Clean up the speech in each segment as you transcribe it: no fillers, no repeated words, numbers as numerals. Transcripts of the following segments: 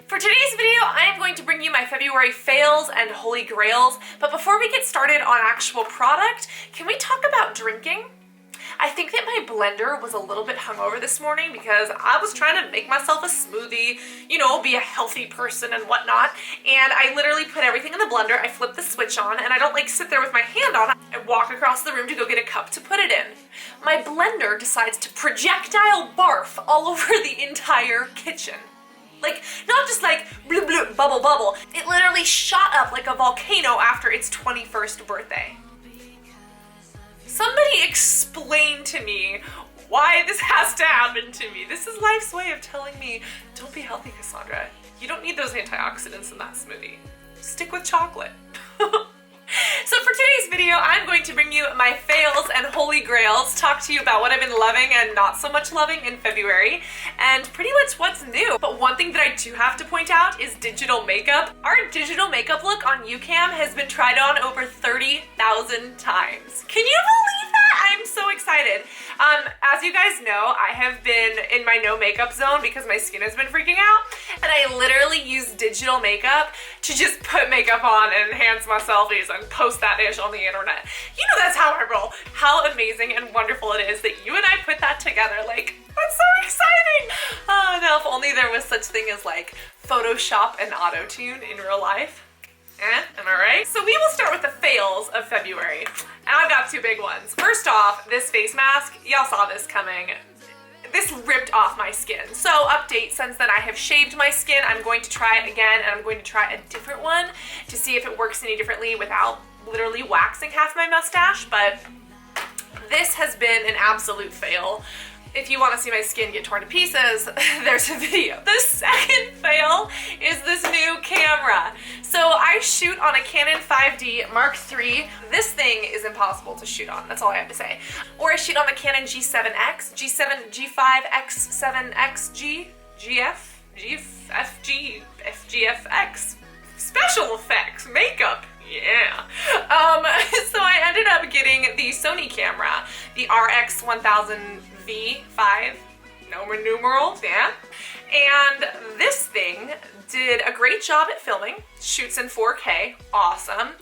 For today's video, I am going to bring you my February fails and holy grails, but before we get started on actual product, can we talk about drinking? I think that my blender was a little bit hungover this morning because I was trying to make myself a smoothie, you know, be a healthy person and whatnot, and I literally put everything in the blender, I flip the switch on, and I don't like sit there with my hand on it. I walk across the room to go get a cup to put it in. My blender decides to projectile barf all over the entire kitchen. Like, not just like bloop bloop bubble bubble, it literally shot up like a volcano after its 21st birthday. Somebody explain to me why this has to happen to me. This is life's way of telling me, don't be healthy, Cassandra. You don't need those antioxidants in that smoothie. Stick with chocolate. So for today's video, I'm going to bring you my fails and holy grails, talk to you about what I've been loving and not so much loving in February, and pretty much what's new. But one thing that I do have to point out is digital makeup. Our digital makeup look on YouCam has been tried on over 30,000 times. Can you believe that? I'm so excited. As you guys know, I have been in my no makeup zone because my skin has been freaking out, and I literally use digital makeup to just put makeup on and enhance my selfies and post that ish on the internet. You know that's how I roll. How amazing and wonderful it is that you and I put that together. Like, that's so exciting. Oh, now if only there was such thing as like Photoshop and auto-tune in real life. Am I right? So we will start with the fails of February. And I've got two big ones. First off, this face mask, y'all saw this coming. This ripped off my skin. So update, since then I have shaved my skin, I'm going to try it again, and I'm going to try a different one to see if it works any differently without literally waxing half my mustache, but this has been an absolute fail. If you want to see my skin get torn to pieces, there's a video. The second fail is this new camera. So I shoot on a Canon 5D Mark III. This thing is impossible to shoot on, that's all I have to say. Or I shoot on the Canon G7X, G7, G5X7XG, GF, GFG, FGFX. Special effects, makeup. Yeah. So I ended up getting the Sony camera, the RX1000V5, Roman numerals, yeah. And this thing did a great job at filming, shoots in 4K, awesome.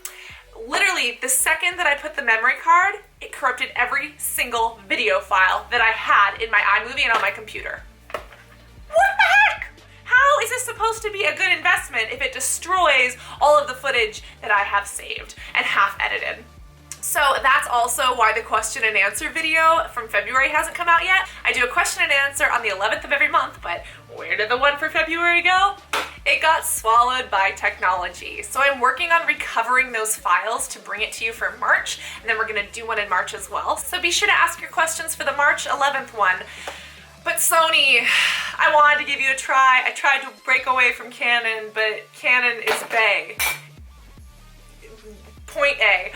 Literally, the second that I put the memory card, it corrupted every single video file that I had in my iMovie and on my computer. What the heck? How is this supposed to be a good investment if it destroys all of the footage that I have saved and half edited? So that's also why the question and answer video from February hasn't come out yet. I do a question and answer on the 11th of every month, but where did the one for February go? It got swallowed by technology. So I'm working on recovering those files to bring it to you for March, and then we're gonna do one in March as well. So be sure to ask your questions for the March 11th one. But Sony, I wanted to give you a try. I tried to break away from Canon, but Canon is bae. Point A.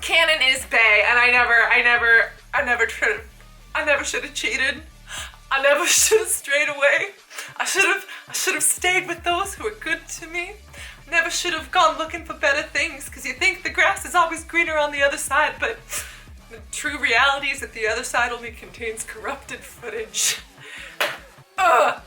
Canon is bae, and I never should have cheated. I never should have strayed away. I should have stayed with those who were good to me. Never should have gone looking for better things, because you think the grass is always greener on the other side, but the true reality is that the other side only contains corrupted footage. Ugh.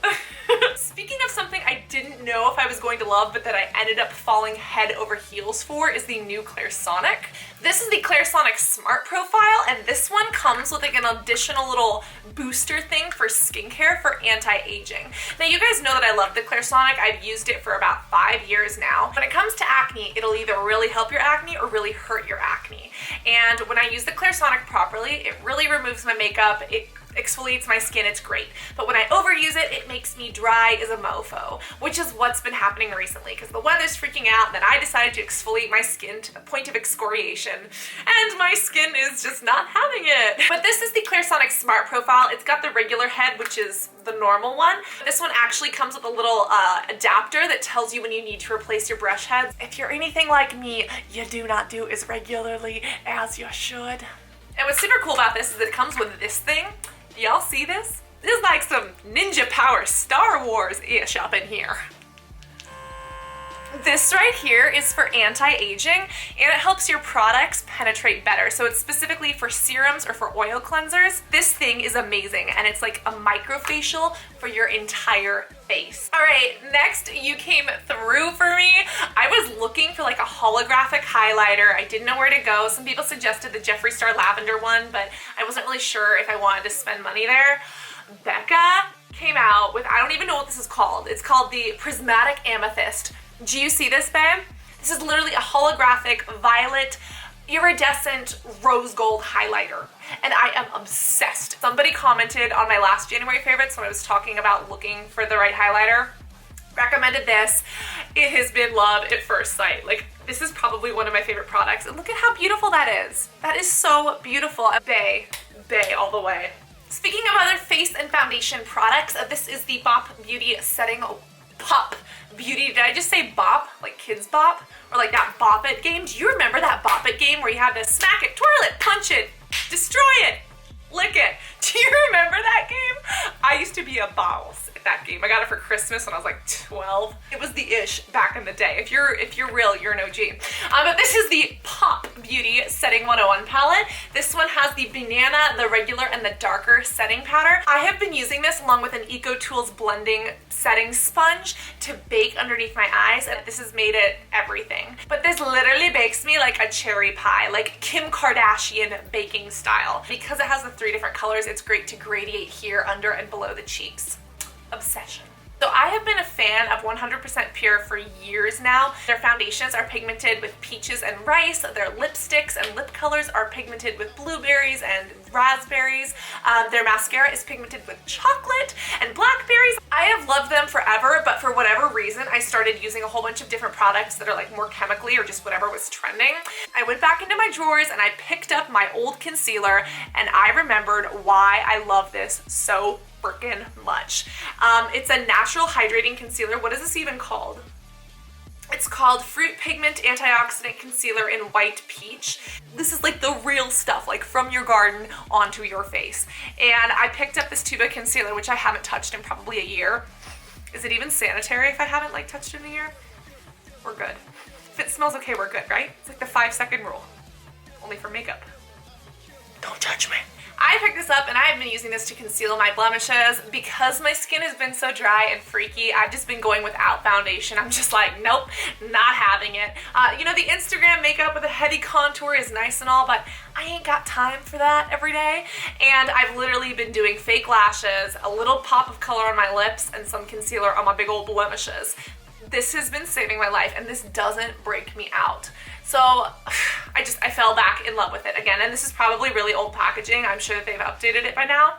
Speaking of something I didn't know if I was going to love, but that I ended up falling head over heels for, is the new Clarisonic. This is the Clarisonic Smart Profile, and this one comes with like an additional little booster thing for skincare for anti-aging. Now you guys know that I love the Clarisonic. I've used it for about 5 years now. When it comes to acne, it'll either really help your acne or really hurt your acne. And when I use the Clarisonic properly, it really removes my makeup, it exfoliates my skin, it's great. But when I overuse it, it makes me dry as a mofo, which is what's been happening recently because the weather's freaking out, and then I decided to exfoliate my skin to the point of excoriation, and my skin is just not having it. But this is the Clarisonic Smart Profile. It's got the regular head, which is the normal one. This one actually comes with a little adapter that tells you when you need to replace your brush heads. If you're anything like me, you do not do as regularly as you should. And what's super cool about this is that it comes with this thing. Y'all see this? This is like some ninja power Star Wars-ish up in here. This right here is for anti-aging, and it helps your products penetrate better. So it's specifically for serums or for oil cleansers. This thing is amazing, and it's like a microfacial for your entire face. All right, for like a holographic highlighter. I didn't know where to go. Some people suggested the Jeffree Star Lavender one, but I wasn't really sure if I wanted to spend money there. Becca came out with, I don't even know what this is called. It's called the Prismatic Amethyst. Do you see this, babe? This is literally a holographic violet iridescent rose gold highlighter, and I am obsessed. Somebody commented on my last January favorites when I was talking about looking for the right highlighter, recommended this. It has been love at first sight. Like, this is probably one of my favorite products, and look at how beautiful that is. That is so beautiful. Bae all the way. Speaking of other face and foundation products, this is the Bop Beauty Setting Pop Beauty. Did I just say bop? Like Kids Bop? Or like that Bop It game? Do you remember that Bop It game where you had to smack it, twirl it, punch it, destroy it, lick it? Do you remember that game? I used to be a boss at that game. I got it for Christmas when I was like 12. It was the ish back in the day. If you're real, you're an OG. But this is the Pop Beauty Setting 101 palette. This one has the banana, the regular, and the darker setting powder. I have been using this along with an EcoTools blending setting sponge to bake underneath my eyes, and this has made it everything. But this literally bakes me like a cherry pie, like Kim Kardashian baking style. Because it has the 3 different colors, it's great to gradiate here, under, and below the cheeks. Obsession. So I have been a fan of 100% Pure for years now. Their foundations are pigmented with peaches and rice. Their lipsticks and lip colors are pigmented with blueberries and raspberries. Their mascara is pigmented with chocolate and blackberries. I have loved them forever, but for whatever reason, I started using a whole bunch of different products that are like more chemically or just whatever was trending. I went back into my drawers and I picked up my old concealer, and I remembered why I love this so freaking much. It's a natural hydrating concealer. What is this even called? It's called Fruit Pigment Antioxidant Concealer in White Peach. This is like the real stuff, like from your garden onto your face. And I picked up this tube of concealer, which I haven't touched in probably a year. Is it even sanitary if I haven't like touched it in a year? We're good. If it smells okay, we're good, right? It's like the 5-second rule. Only for makeup. Don't judge me. I picked this up and I've been using this to conceal my blemishes. Because my skin has been so dry and freaky, I've just been going without foundation. I'm just like, nope, not having it. You know, the Instagram makeup with a heavy contour is nice and all, but I ain't got time for that every day. And I've literally been doing fake lashes, a little pop of color on my lips, and some concealer on my big old blemishes. This has been saving my life, and this doesn't break me out. So I fell back in love with it again, and this is probably really old packaging. I'm sure that they've updated it by now.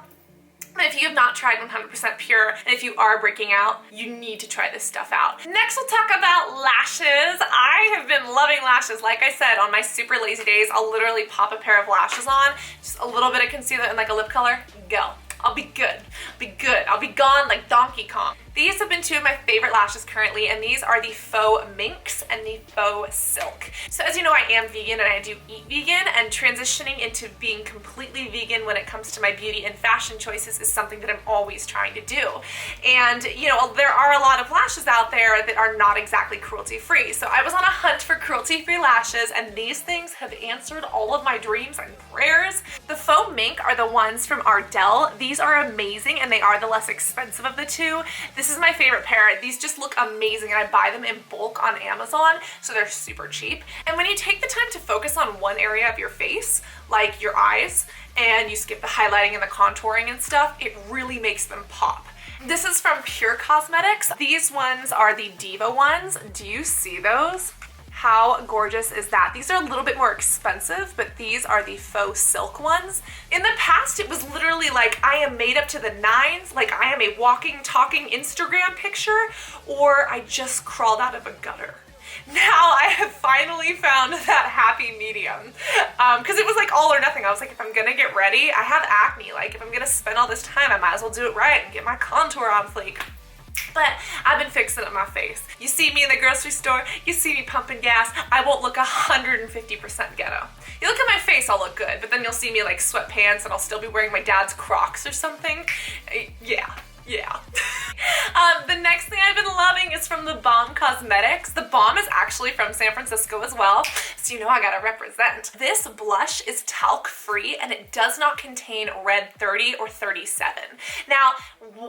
But if you have not tried 100% Pure, and if you are breaking out, you need to try this stuff out. Next, we'll talk about lashes. I have been loving lashes. Like I said, on my super lazy days, I'll literally pop a pair of lashes on, just a little bit of concealer and like a lip color, go. I'll be good. I'll be good. I'll be gone like Donkey Kong. These have been 2 of my favorite lashes currently, and these are the Faux Minx and the Faux Silk. So as you know, I am vegan and I do eat vegan, and transitioning into being completely vegan when it comes to my beauty and fashion choices is something that I'm always trying to do. And you know, there are a lot of lashes out there that are not exactly cruelty-free. So I was on a hunt for cruelty-free lashes, and these things have answered all of my dreams and prayers. The Faux Mink are the ones from Ardell. These are amazing, and they are the less expensive of the 2. This is my favorite pair. These just look amazing, and I buy them in bulk on Amazon, so they're super cheap. And when you take the time to focus on one area of your face, like your eyes, and you skip the highlighting and the contouring and stuff, it really makes them pop. This is from Pure Cosmetics. These ones are the Diva ones. Do you see those? How gorgeous is that? These are a little bit more expensive, but these are the Faux Silk ones. In the past, it was literally like I am made up to the nines, like I am a walking, talking Instagram picture, or I just crawled out of a gutter. Now I have finally found that happy medium, because it was like all or nothing. I was like, if I'm gonna get ready, I have acne, like if I'm gonna spend all this time, I might as well do it right and get my contour on fleek. But I've been fixing up my face. You see me in the grocery store, you see me pumping gas, I won't look 150% ghetto. You look at my face, I'll look good, but then you'll see me like sweatpants and I'll still be wearing my dad's Crocs or something. Yeah. The next thing I've been loving is is from the Balm Cosmetics. The Balm is actually from San Francisco as well, so you know I gotta represent. This blush is talc free and it does not contain red 30 or 37. Now,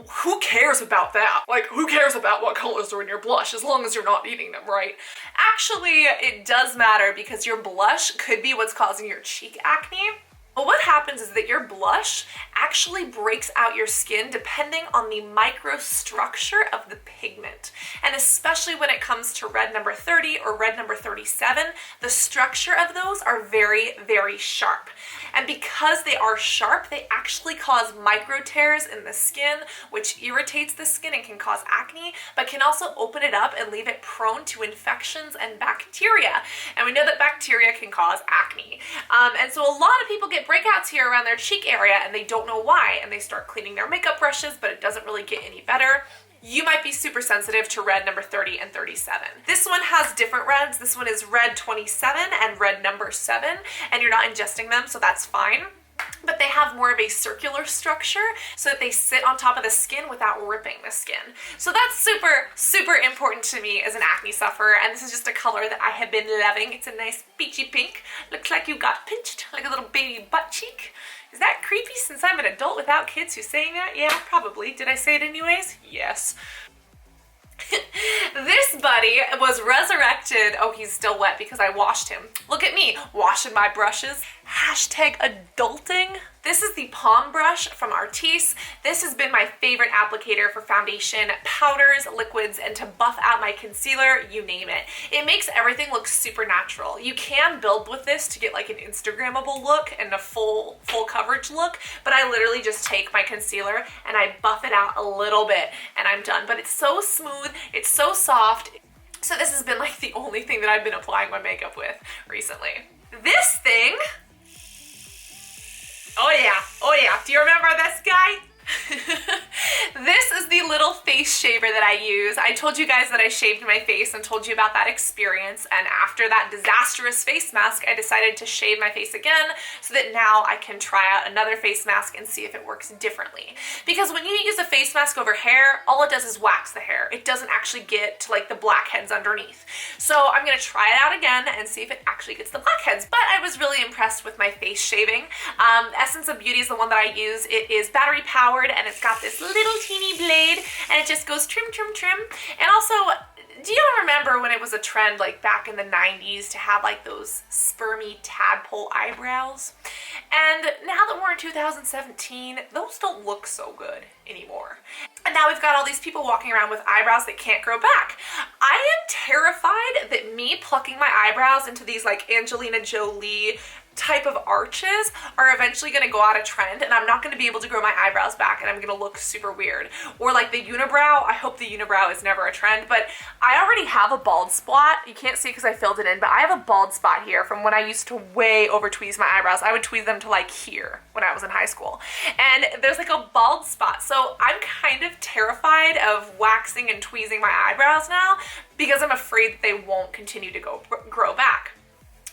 who cares about that? Like, who cares about what colors are in your blush as long as you're not eating them, right? Actually, it does matter because your blush could be what's causing your cheek acne. But what happens is that your blush actually breaks out your skin depending on the microstructure of the pigment. And especially when it comes to red number 30 or red number 37, the structure of those are very, very sharp. And because they are sharp, they actually cause micro tears in the skin, which irritates the skin and can cause acne, but can also open it up and leave it prone to infections and bacteria. And we know that bacteria can cause acne. And so a lot of people get breakouts here around their cheek area and they don't know why, and they start cleaning their makeup brushes, but it doesn't really get any better. You might be super sensitive to red number 30 and 37. This one has different reds. This one is red 27 and red number 7, and you're not ingesting them, so that's fine. But they have more of a circular structure so that they sit on top of the skin without ripping the skin. So that's super, super important to me as an acne sufferer, and this is just a color that I have been loving. It's a nice peachy pink. Looks like you got pinched, like a little baby butt cheek. Is that creepy since I'm an adult without kids who's saying that? Yeah, probably. Did I say it anyways? Yes. This buddy was resurrected. Oh, he's still wet because I washed him. Look at me, washing my brushes. Hashtag adulting. This is the Palm brush from Artis. This has been my favorite applicator for foundation, powders, liquids, and to buff out my concealer, you name it. It makes everything look super natural. You can build with this to get like an Instagrammable look and a full coverage look, but I literally just take my concealer and I buff it out a little bit and I'm done. But it's so smooth, it's so soft. So this has been like the only thing that I've been applying my makeup with recently. This thing, oh yeah, do you remember this guy? This is the little face shaver that I use. I told you guys that I shaved my face and told you about that experience, and after that disastrous face mask, I decided to shave my face again so that now I can try out another face mask and see if it works differently. Because when you use a face mask over hair, all it does is wax the hair. It doesn't actually get to like the blackheads underneath. So I'm gonna try it out again and see if it actually gets the blackheads. But I was really impressed with my face shaving. Essence of Beauty is the one that I use. It is battery powered and it's got this little teeny blade and it just goes trim, trim, trim. And also, do you remember when it was a trend like back in the 90s to have like those spermy tadpole eyebrows? And now that we're in 2017, those don't look so good anymore. And now we've got all these people walking around with eyebrows that can't grow back. I am terrified that me plucking my eyebrows into these like Angelina Jolie type of arches are eventually going to go out of trend and I'm not going to be able to grow my eyebrows back and I'm going to look super weird. Or like the unibrow. I hope the unibrow is never a trend, but I already have a bald spot. You can't see because I filled it in, but I have a bald spot here from when I used to way over tweeze my eyebrows. I would tweeze them to like here when I was in high school. And there's like a bald spot. So I'm kind of terrified of waxing and tweezing my eyebrows now because I'm afraid that they won't continue to grow back.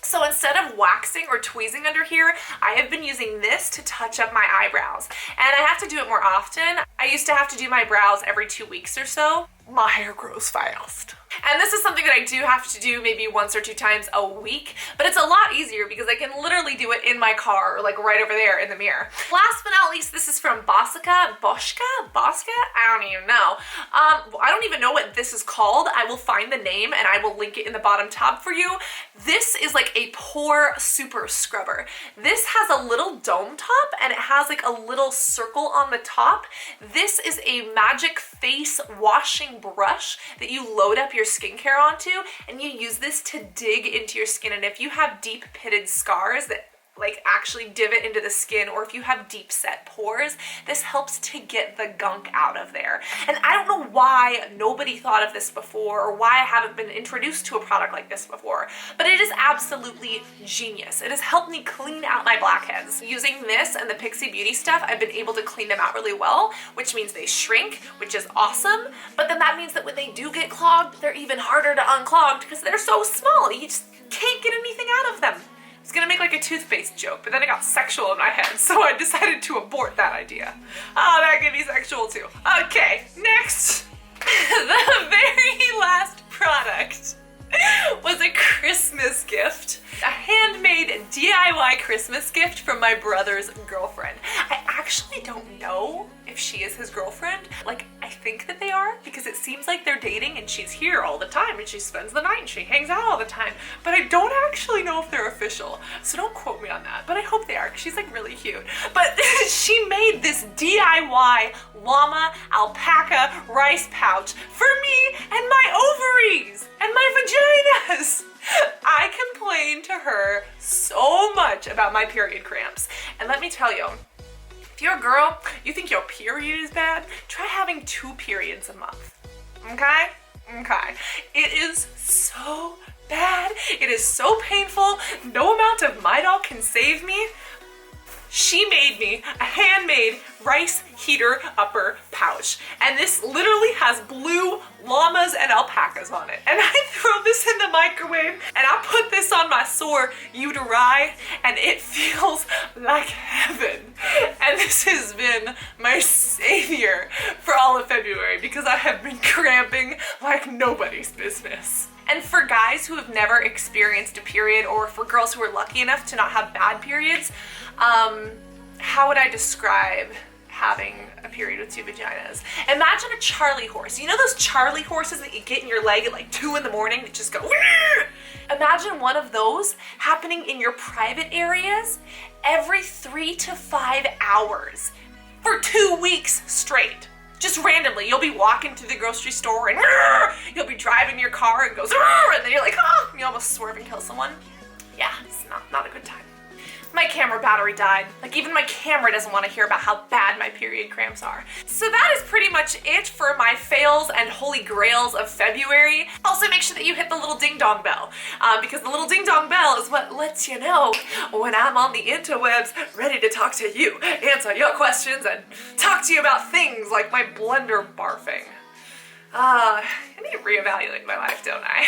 So instead of waxing or tweezing under here, I have been using this to touch up my eyebrows. And I have to do it more often. I used to have to do my brows every 2 weeks or so. My hair grows fast. And this is something that I do have to do maybe 1 or 2 times a week, but it's a lot easier because I can literally do it in my car or like right over there in the mirror. Last but not least, this is from Boska? I don't even know. I don't even know what this is called. I will find the name and I will link it in the bottom tab for you. This is like a pore super scrubber. This has a little dome top and it has like a little circle on the top. This is a magic face washing brush that you load up your skincare onto and you use this to dig into your skin. And if you have deep pitted scars that like actually divot into the skin, or if you have deep set pores, this helps to get the gunk out of there. And I don't know why nobody thought of this before or why I haven't been introduced to a product like this before, but it is absolutely genius. It has helped me clean out my blackheads. Using this and the Pixie Beauty stuff, I've been able to clean them out really well, which means they shrink, which is awesome. But then that means that when they do get clogged, they're even harder to unclog because they're so small. You just can't get anything out of them. I was gonna make like a toothpaste joke, but then it got sexual in my head, so I decided to abort that idea. Oh, that could be sexual too. Okay, next. The very from my brother's girlfriend. I actually don't know if she is his girlfriend. Like, I think that they are because it seems like they're dating and she's here all the time and she spends the night and she hangs out all the time. But I don't actually know if they're official. So don't quote me on that, but I hope they are because she's like really cute. But she made this DIY llama alpaca rice pouch for me and my ovaries and my vaginas. I complained to her so much about my period cramps. And let me tell you, if you're a girl, you think your period is bad, try having 2 periods a month, okay? Okay. It is so bad. It is so painful. No amount of Midol can save me. She made me a handmade rice heater upper pouch. And this literally has blue llamas and alpacas on it. And I throw this in the microwave and I put this on my sore uteri and it feels like heaven. And this has been my savior for all of February because I have been cramping like nobody's business. And for guys who have never experienced a period, or for girls who are lucky enough to not have bad periods, how would I describe having a period with 2 vaginas? Imagine a Charlie horse. You know those Charlie horses that you get in your leg at like 2 in the morning that just go Wah! Imagine one of those happening in your private areas every 3 to 5 hours for 2 weeks straight. Just randomly, you'll be walking to the grocery store and you'll be driving your car and goes and then you're like, oh, you almost swerve and kill someone. Yeah, it's not a good time. My camera battery died. Like, even my camera doesn't want to hear about how bad my period cramps are. So that is pretty much it for my fails and holy grails of February. Also, make sure that you hit the little ding dong bell because the little ding dong bell is what lets you know when I'm on the interwebs ready to talk to you, answer your questions, and talk to you about things like my blender barfing. I need to reevaluate my life, don't I?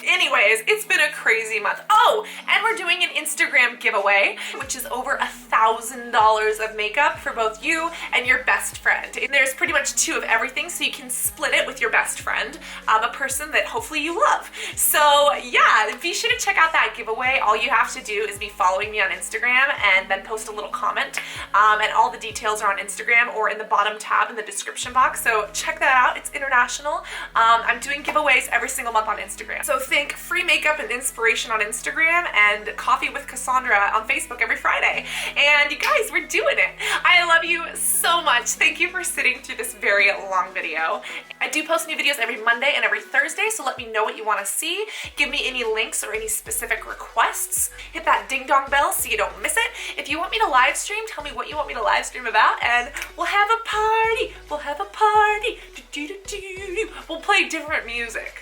Anyways, it's been a crazy month. Oh, and we're doing an Instagram giveaway, which is over $1,000 of makeup for both you and your best friend. And there's pretty much 2 of everything, so you can split it with your best friend, a person that hopefully you love. So yeah, be sure to check out that giveaway. All you have to do is be following me on Instagram and then post a little comment. And all the details are on Instagram or in the bottom tab in the description box. So check that out. It's international. I'm doing giveaways every single month on Instagram. So think free makeup and inspiration on Instagram and coffee with Cassandra on Facebook every Friday. And you guys, we're doing it. I love you so much. Thank you for sitting through this very long video. I do post new videos every Monday and every Thursday, so let me know what you want to see. Give me any links or any specific requests. Hit that ding dong bell so you don't miss it. If you want me to live stream, tell me what you want me to live stream about and we'll have a party. We'll have a party. We'll play different music.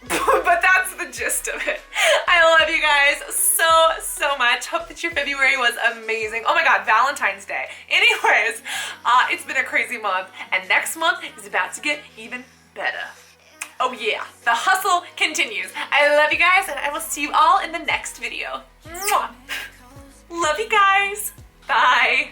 But that's the gist of it. I love you guys so much. Hope that your February was amazing. Oh my god, Valentine's Day. Anyways, it's been a crazy month and next month is about to get even better. Oh yeah, the hustle continues. I love you guys and I will see you all in the next video. Mwah. Love you guys. Bye.